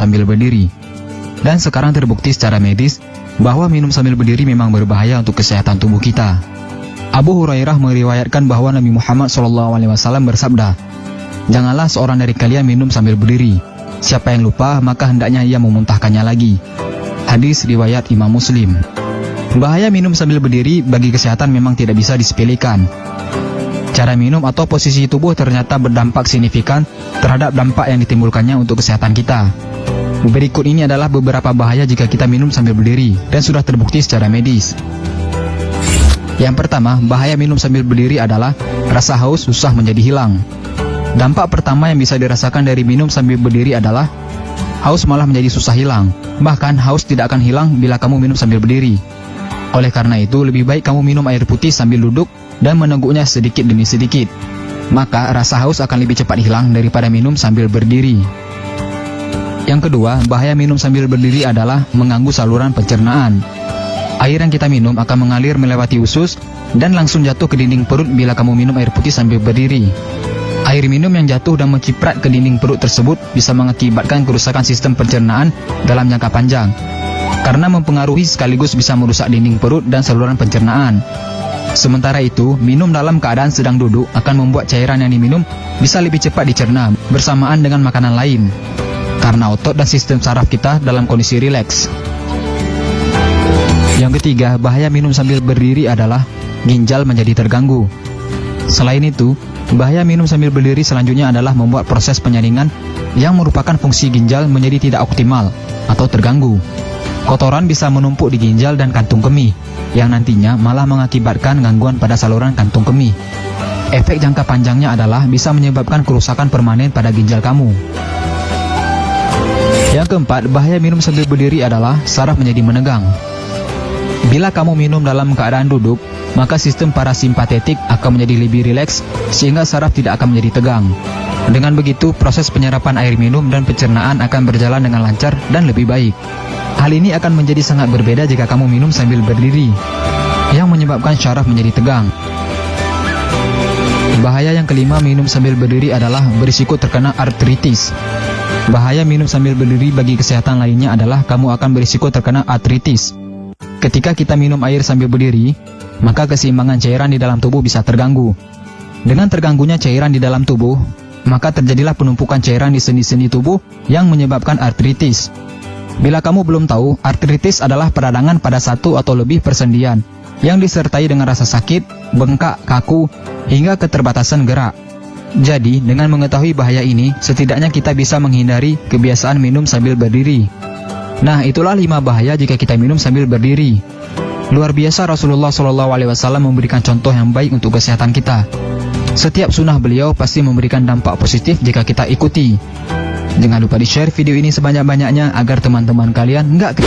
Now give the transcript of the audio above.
sambil berdiri. Dan sekarang terbukti secara medis bahwa minum sambil berdiri memang berbahaya untuk kesehatan tubuh kita. Abu Hurairah meriwayatkan bahwa Nabi Muhammad SAW bersabda, "Janganlah seorang dari kalian minum sambil berdiri. Siapa yang lupa, maka hendaknya ia memuntahkannya lagi." Hadis riwayat Imam Muslim. Bahaya minum sambil berdiri bagi kesehatan memang tidak bisa disepelekan. Cara minum atau posisi tubuh ternyata berdampak signifikan terhadap dampak yang ditimbulkannya untuk kesehatan kita. Berikut ini adalah beberapa bahaya jika kita minum sambil berdiri dan sudah terbukti secara medis. Yang pertama, bahaya minum sambil berdiri adalah rasa haus susah menjadi hilang. Dampak pertama yang bisa dirasakan dari minum sambil berdiri adalah haus malah menjadi susah hilang. Bahkan haus tidak akan hilang bila kamu minum sambil berdiri. Oleh karena itu, lebih baik kamu minum air putih sambil duduk dan meneguknya sedikit demi sedikit. Maka rasa haus akan lebih cepat hilang daripada minum sambil berdiri. Yang kedua, bahaya minum sambil berdiri adalah mengganggu saluran pencernaan. Air yang kita minum akan mengalir melewati usus dan langsung jatuh ke dinding perut bila kamu minum air putih sambil berdiri. Air minum yang jatuh dan menciprat ke dinding perut tersebut bisa mengakibatkan kerusakan sistem pencernaan dalam jangka panjang, karena mempengaruhi sekaligus bisa merusak dinding perut dan saluran pencernaan. Sementara itu, minum dalam keadaan sedang duduk akan membuat cairan yang diminum bisa lebih cepat dicerna bersamaan dengan makanan lain, karena otot dan sistem saraf kita dalam kondisi rileks. Yang ketiga, bahaya minum sambil berdiri adalah ginjal menjadi terganggu. Selain itu, bahaya minum sambil berdiri selanjutnya adalah membuat proses penyaringan yang merupakan fungsi ginjal menjadi tidak optimal atau terganggu. Kotoran bisa menumpuk di ginjal dan kantung kemih, yang nantinya malah mengakibatkan gangguan pada saluran kantung kemih. Efek jangka panjangnya adalah bisa menyebabkan kerusakan permanen pada ginjal kamu. Yang keempat, bahaya minum sambil berdiri adalah saraf menjadi menegang. Bila kamu minum dalam keadaan duduk, maka sistem parasimpatetik akan menjadi lebih rileks sehingga saraf tidak akan menjadi tegang. Dengan begitu, proses penyerapan air minum dan pencernaan akan berjalan dengan lancar dan lebih baik. Hal ini akan menjadi sangat berbeda jika kamu minum sambil berdiri, yang menyebabkan syaraf menjadi tegang. Bahaya yang kelima minum sambil berdiri adalah berisiko terkena artritis. Bahaya minum sambil berdiri bagi kesehatan lainnya adalah kamu akan berisiko terkena artritis. Ketika kita minum air sambil berdiri, maka keseimbangan cairan di dalam tubuh bisa terganggu. Dengan terganggunya cairan di dalam tubuh, maka terjadilah penumpukan cairan di sendi-sendi tubuh yang menyebabkan artritis. Bila kamu belum tahu, artritis adalah peradangan pada satu atau lebih persendian yang disertai dengan rasa sakit, bengkak, kaku, hingga keterbatasan gerak. Jadi, dengan mengetahui bahaya ini, setidaknya kita bisa menghindari kebiasaan minum sambil berdiri. Nah, itulah 5 bahaya jika kita minum sambil berdiri. Luar biasa, Rasulullah SAW memberikan contoh yang baik untuk kesehatan kita. Setiap sunnah beliau pasti memberikan dampak positif jika kita ikuti. Jangan lupa di-share video ini sebanyak-banyaknya agar teman-teman kalian nggak ketinggalan.